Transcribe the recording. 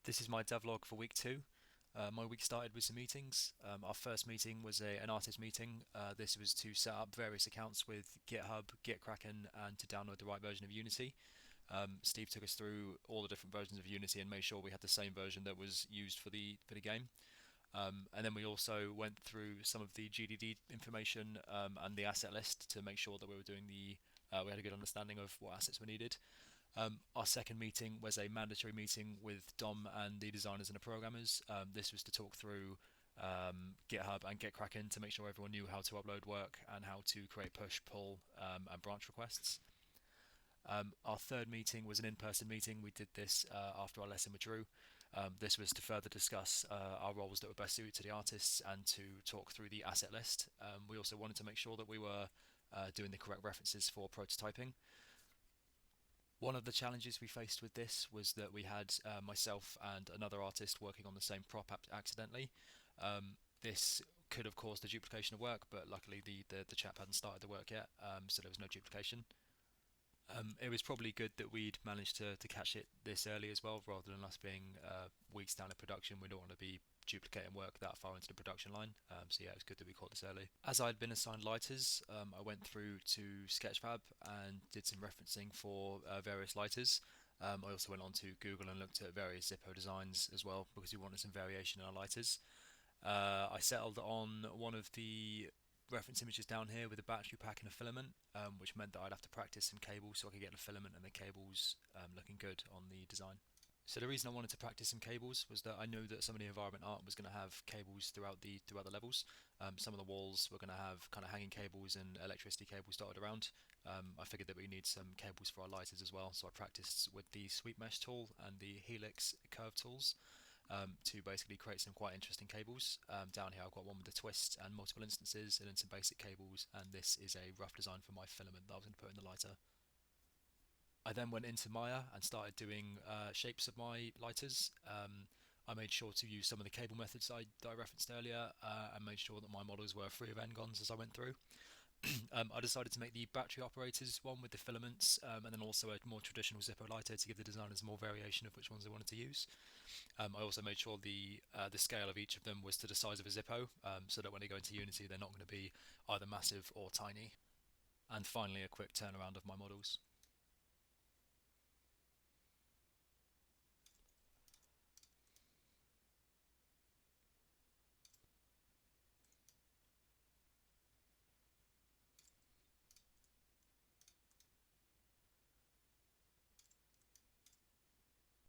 This is my devlog for week two. My week started with some meetings. Our first meeting was an artist meeting. This was to set up various accounts with GitHub, GitKraken, and to download the right version of Unity. Steve took us through all the different versions of Unity and made sure we had the same version that was used for the game. And then we also went through some of the GDD information and the asset list to make sure that we were doing we had a good understanding of what assets were needed. Our second meeting was a mandatory meeting with Dom and the designers and the programmers. This was to talk through GitHub and GitKraken to make sure everyone knew how to upload work and how to create push, pull, and branch requests. Our third meeting was an in-person meeting. We did this after our lesson with Drew. This was to further discuss our roles that were best suited to the artists and to talk through the asset list. We also wanted to make sure that we were doing the correct references for prototyping. One of the challenges we faced with this was that we had myself and another artist working on the same prop accidentally. This could have caused a duplication of work, but luckily the chap hadn't started the work yet, so there was no duplication. It was probably good that we'd managed to catch it this early as well, rather than us being weeks down in production. We don't want to be duplicating work that far into the production line. So yeah, it was good that we caught this early. As I'd been assigned lighters, I went through to Sketchfab and did some referencing for various lighters. I also went on to Google and looked at various Zippo designs as well because we wanted some variation in our lighters. I settled on one of the reference images down here with a battery pack and a filament, which meant that I'd have to practice some cables so I could get the filament and the cables looking good on the design. So the reason I wanted to practice some cables was that I knew that some of the environment art was going to have cables throughout the levels. Some of the walls were going to have kind of hanging cables and electricity cables dotted around. I figured that we need some cables for our lighters as well, so I practiced with the sweep mesh tool and the helix curve tools to basically create some quite interesting cables. Down here I've got one with a twist and multiple instances, and then some basic cables, and this is a rough design for my filament that I was going to put in the lighter. I then went into Maya and started doing shapes of my lighters. I made sure to use some of the cable methods that I referenced earlier, and made sure that my models were free of N-gons as I went through. I decided to make the battery operators one with the filaments, and then also a more traditional Zippo lighter to give the designers more variation of which ones they wanted to use. I also made sure the scale of each of them was to the size of a Zippo, so that when they go into Unity, they're not going to be either massive or tiny. And finally, a quick turnaround of my models.